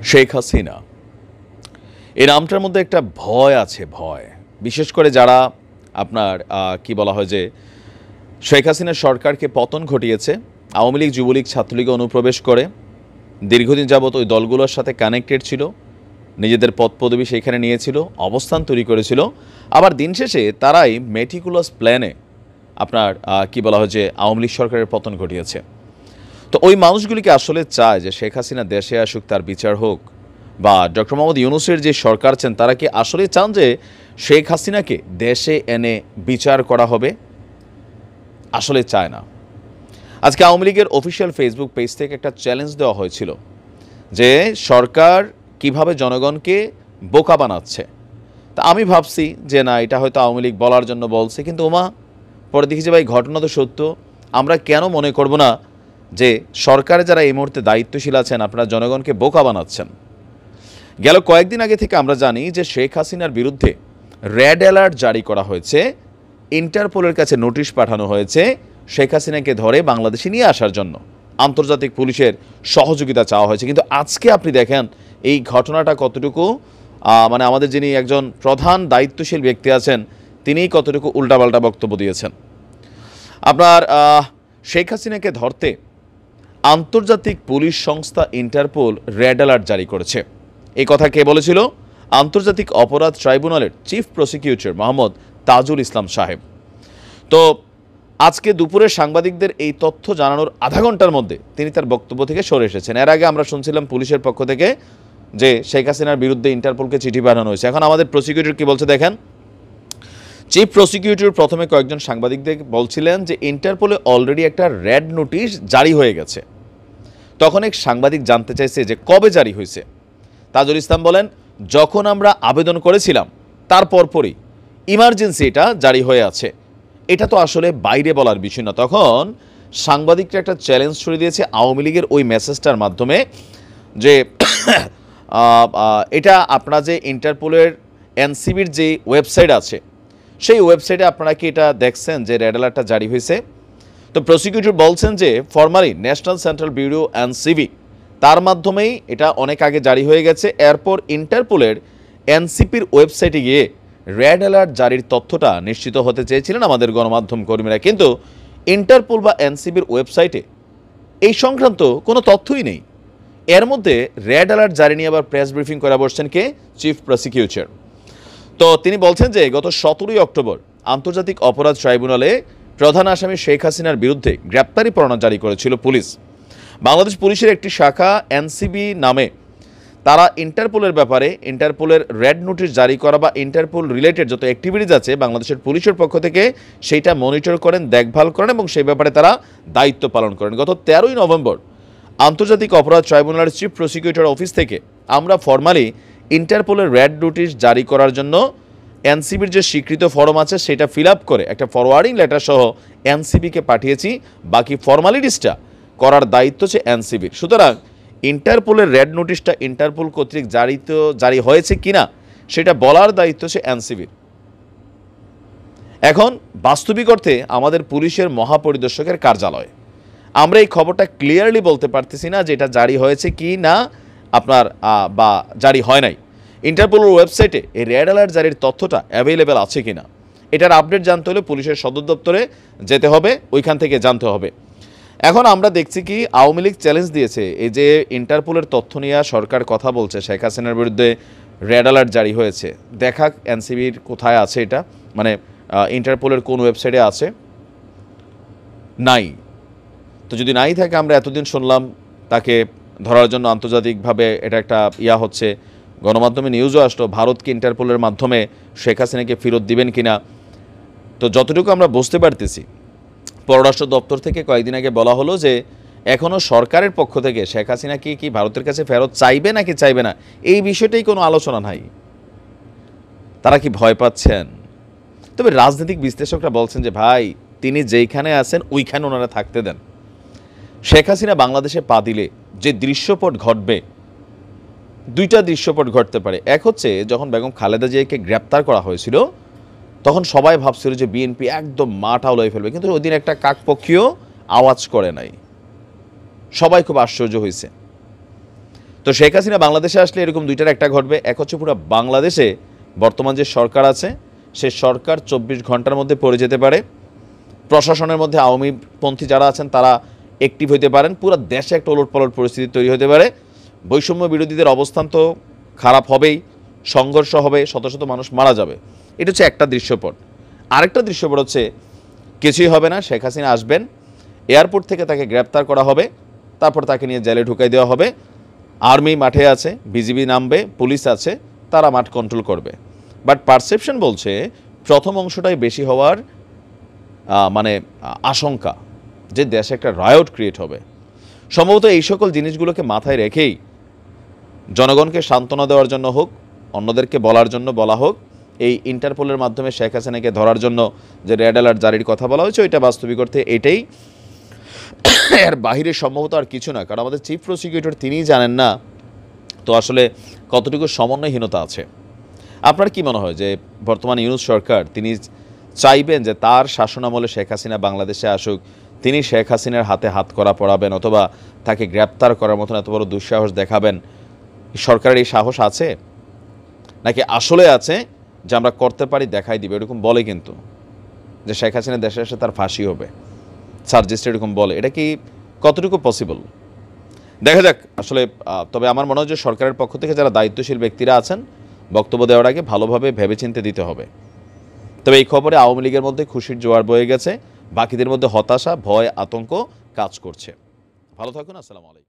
শেখ হাসিনা এই নামটার মধ্যে একটা ভয় আছে, ভয়। বিশেষ করে যারা আপনার কি বলা হয় যে শেখ হাসিনার সরকারকে পতন ঘটিয়েছে, আওয়ামী লীগ, যুবলীগ, ছাত্রলীগে অনুপ্রবেশ করে দীর্ঘদিন যাবৎ ওই দলগুলোর সাথে কানেক্টেড ছিল, নিজেদের পদ পদবি সেইখানে নিয়েছিল, অবস্থান তৈরি করেছিল। আবার দিন শেষে তারাই মেটিকুলাস প্ল্যানে আপনার কি বলা হয় যে আওয়ামী লীগ সরকারের পতন ঘটিয়েছে। তো ওই মানুষগুলিকে আসলে চায় যে শেখ হাসিনা দেশে আসুক, তার বিচার হোক, বা ডক্টর মোহাম্মদ ইউনূসের যে সরকার আছেন তারা কি আসলে চান যে শেখ হাসিনাকে দেশে এনে বিচার করা হবে? আসলে চায় না। আজকে আওয়ামী লীগের অফিসিয়াল ফেসবুক পেজ থেকে একটা চ্যালেঞ্জ দেওয়া হয়েছিল যে সরকার কিভাবে জনগণকে বোকা বানাচ্ছে। তা আমি ভাবছি যে না, এটা হয়তো আওয়ামী লীগ বলার জন্য বলছে, কিন্তু পরে দেখি যে ভাই ঘটনা তো সত্য। আমরা কেন মনে করব না যে সরকারে যারা এই মুহূর্তে দায়িত্বশীল আছেন আপনারা জনগণকে বোকা বানাচ্ছেন। গেল কয়েকদিন আগে থেকে আমরা জানি যে শেখ হাসিনার বিরুদ্ধে রেড অ্যালার্ট জারি করা হয়েছে, ইন্টারপোলের কাছে নোটিশ পাঠানো হয়েছে শেখ হাসিনাকে ধরে বাংলাদেশে নিয়ে আসার জন্য, আন্তর্জাতিক পুলিশের সহযোগিতা চাওয়া হয়েছে। কিন্তু আজকে আপনি দেখেন এই ঘটনাটা কতটুকু মানে আমাদের যিনি একজন প্রধান দায়িত্বশীল ব্যক্তি আছেন তিনিই কতটুকু উল্টাপাল্টা বক্তব্য দিয়েছেন। আপনার শেখ হাসিনাকে ধরতে আন্তর্জাতিক পুলিশ সংস্থা ইন্টারপোল রেড অ্যালার্ট জারি করেছে। এই কথা কে বলেছিল? আন্তর্জাতিক অপরাধ ট্রাইব্যুনালের চিফ প্রসিকিউটর মোহাম্মদ তাজুল ইসলাম সাহেব। তো আজকে দুপুরে সাংবাদিকদের এই তথ্য জানানোর আধা ঘন্টার মধ্যে তিনি তার বক্তব্য থেকে সরে এসেছেন। এর আগে আমরা শুনছিলাম পুলিশের পক্ষ থেকে যে শেখ হাসিনার বিরুদ্ধে ইন্টারপোলকে চিঠি পাঠানো হয়েছে। এখন আমাদের প্রসিকিউটর কি বলছে দেখেন। চিফ প্রসিকিউটর প্রথমে কয়েকজন সাংবাদিকদের বলছিলেন যে ইন্টারপোলে অলরেডি একটা রেড নোটিশ জারি হয়ে গেছে। তখন এক সাংবাদিক জানতে চাইছে যে কবে জারি হয়েছে। তাজুল ইসলাম বলেন, যখন আমরা আবেদন করেছিলাম তার পরপরই ইমার্জেন্সি এটা জারি হয়ে আছে। এটা তো আসলে বাইরে বলার বিষয় না। তখন সাংবাদিকরা একটা চ্যালেঞ্জ ছড়িয়ে দিয়েছে আওয়ামী লীগের ওই মেসেজটার মাধ্যমে যে এটা আপনারা যে ইন্টারপোলের এনসিবির যে ওয়েবসাইট আছে সেই ওয়েবসাইটে আপনারা কি এটা দেখছেন যে রেড অ্যালার্টটা জারি হয়েছে? তো প্রসিকিউটর বলছেন যে formally national central bureau NCB তার মাধ্যমেই এটা অনেক আগে জারি হয়ে গেছে। এরপর ইন্টারপোলের এনসিপির ওয়েবসাইটে গিয়ে রেড অ্যালার্ট জারির তথ্যটা নিশ্চিত হতে চেয়েছিলেন আমাদের গণমাধ্যম কর্মীরা, কিন্তু ইন্টারপোল বা এনসিবির ওয়েবসাইটে এই সংক্রান্ত কোনো তথ্যই নেই। এর মধ্যে রেড অ্যালার্ট জারি নিয়ে আবার প্রেস ব্রিফিং করে বসছেন কে? Chief prosecutor. তো তিনি বলছেন যে গত 17 অক্টোবর আন্তর্জাতিক অপরাধ ট্রাইব্যুনালে প্রধান আসামি শেখ হাসিনার বিরুদ্ধে গ্রেপ্তারি পরোয়ানা জারি করেছিল পুলিশ। বাংলাদেশ পুলিশের একটি শাখা এনসিবি নামে তারা ইন্টারপোলের ব্যাপারে ইন্টারপোলের রেড নোটিশ জারি করা বা ইন্টারপোল রিলেটেড যত অ্যাক্টিভিটিজ আছে বাংলাদেশের পুলিশের পক্ষ থেকে সেইটা মনিটর করেন, দেখভাল করেন এবং সেই ব্যাপারে তারা দায়িত্ব পালন করেন। গত 13ই নভেম্বর আন্তর্জাতিক অপরাধ ট্রাইব্যুনালের চিফ প্রসিকিউটর অফিস থেকে আমরা ফরমালি ইন্টারপোলের রেড নোটিশ জারি করার জন্য এনসিবির যে স্বীকৃত ফর্ম আছে সেটা ফিল আপ করে একটা ফরওয়ার্ডিং লেটার সহ এনসিবিকে পাঠিয়েছি। বাকি ফর্মালিটিসটা করার দায়িত্ব হচ্ছে এনসিবির। সুতরাং ইন্টারপোলের রেড নোটিশটা ইন্টারপোল কর্তৃক জারি হয়েছে কিনা সেটা বলার দায়িত্ব হচ্ছে এনসিবির। এখন বাস্তবিক অর্থে আমাদের পুলিশের মহাপরিদর্শকের কার্যালয়, আমরা এই খবরটা ক্লিয়ারলি বলতে পারতেছি না যে এটা জারি হয়েছে কি না আপনার বা জারি হয় নাই। ইন্টারপোলের ওয়েবসাইটে এই রেড অ্যালার্ট জারির তথ্যটা অ্যাভেলেবেল আছে কিনা এটার আপডেট জানতে হলে পুলিশের সদর দপ্তরে যেতে হবে, ওইখান থেকে জানতে হবে। এখন আমরা দেখছি কি আওয়ামী লীগ চ্যালেঞ্জ দিয়েছে এই যে ইন্টারপোলের তথ্য নিয়ে সরকার কথা বলছে শেখ হাসিনার বিরুদ্ধে রেড অ্যালার্ট জারি হয়েছে, দেখাক এনসিবির কোথায় আছে এটা, মানে ইন্টারপোলের কোন ওয়েবসাইটে আছে? নাই। তো যদি নাই থাকে, আমরা এতদিন শুনলাম তাকে ধরার জন্য আন্তর্জাতিকভাবে এটা একটা হচ্ছে, গণমাধ্যমে নিউজও আসলো ভারতকে ইন্টারপোলের মাধ্যমে শেখ হাসিনাকে ফেরত দিবেন কিনা। তো যতটুকু আমরা বুঝতে পারতেছি পররাষ্ট্র দপ্তর থেকে কয়েকদিন আগে বলা হলো যে এখনও সরকারের পক্ষ থেকে শেখ হাসিনাকে কি ভারতের কাছে ফেরত চাইবে নাকি চাইবে না এই বিষয়টাই কোনো আলোচনা নাই। তারা কি ভয় পাচ্ছেন? তবে রাজনৈতিক বিশ্লেষকরা বলছেন যে ভাই তিনি যেইখানে আছেন ওইখানে ওনারা থাকতে দেন। শেখ হাসিনা বাংলাদেশে পা দিলে যে দৃশ্যপট ঘটবে, দুইটা দৃশ্যপট ঘটতে পারে। এক হচ্ছে যখন বেগম খালেদা জিয়াকে গ্রেপ্তার করা হয়েছিল তখন সবাই ভাবছিল যে বিএনপি একদম মাঠা উড়িয়ে ফেলবে, কিন্তু ওই দিন একটা কাকপক্ষীয় আওয়াজ করে নাই, সবাই খুব আশ্চর্য হয়েছে। তো তো শেখ হাসিনা বাংলাদেশে আসলে এরকম দুইটার একটা ঘটবে। এক হচ্ছে পুরো বাংলাদেশে বর্তমান যে সরকার আছে সে সরকার 24 ঘন্টার মধ্যে পড়ে যেতে পারে, প্রশাসনের মধ্যে আওয়ামীপন্থী যারা আছেন তারা অ্যাক্টিভ হইতে পারেন, পুরো দেশে একটা ওলটপালট পরিস্থিতি তৈরি হতে পারে। বৈষম্য বিরোধীদের অবস্থান তো খারাপ হবেই, সংঘর্ষ হবে, শত শত মানুষ মারা যাবে। এটা হচ্ছে একটা দৃশ্যপট। আরেকটা দৃশ্যপট হচ্ছে কিছুই হবে না, শেখ হাসিনা আসবেন, এয়ারপোর্ট থেকে তাকে গ্রেপ্তার করা হবে, তারপর তাকে নিয়ে জেলে ঢুকাই দেওয়া হবে। আর্মি মাঠে আছে, বিজিবি নামবে, পুলিশ আছে, তারা মাঠ কন্ট্রোল করবে। বাট পারসেপশন বলছে প্রথম অংশটাই বেশি হওয়ার মানে আশঙ্কা, যে দেশে একটা রায়ট ক্রিয়েট হবে। সম্ভবত এই সকল জিনিসগুলোকে মাথায় রেখেই জনগণকে সান্ত্বনা দেওয়ার জন্য হোক, অন্যদেরকে বলার জন্য বলা হোক, এই ইন্টারপোলের মাধ্যমে শেখ হাসিনাকে ধরার জন্য যে রেড অ্যালার্ট জারির কথা বলা হয়েছে ওইটা বাস্তবিক অর্থে এটাই, এর বাহিরে সম্ভবত আর কিছু না। কারণ আমাদের চিফ প্রসিকিউটর তিনিই জানেন না তো আসলে কতটুকু সমন্বয়হীনতা আছে। আপনার কি মনে হয় যে বর্তমান ইউনূস সরকার তিনি চাইবেন যে তার শাসনামলে শেখ হাসিনা বাংলাদেশে আসুক, তিনি শেখ হাসিনার হাতে হাত করা পড়াবেন অথবা তাকে গ্রেপ্তার করার মতন এত বড় দুঃসাহস দেখাবেন? সরকারের এই সাহস আছে নাকি আসলে আছে যে আমরা করতে পারি দেখাই দিবে, এরকম বলে কিন্তু যে শেখ হাসিনা দেশে এসে তার ফাঁসি হবে, সার্জিস্ট এরকম বলে, এটা কি কতটুকু পসিবল? দেখা যাক আসলে। তবে আমার মনে হয় যে সরকারের পক্ষ থেকে যারা দায়িত্বশীল ব্যক্তিরা আছেন বক্তব্য দেওয়ার আগে ভালোভাবে ভেবেচিন্তে দিতে হবে। তবে এই খবরে আওয়ামী লীগের মধ্যে খুশির জোয়ার বয়ে গেছে, বাকিদের মধ্যে হতাশা, ভয়, আতঙ্ক কাজ করছে। ভালো থাকুন, আসসালামু আলাইকুম।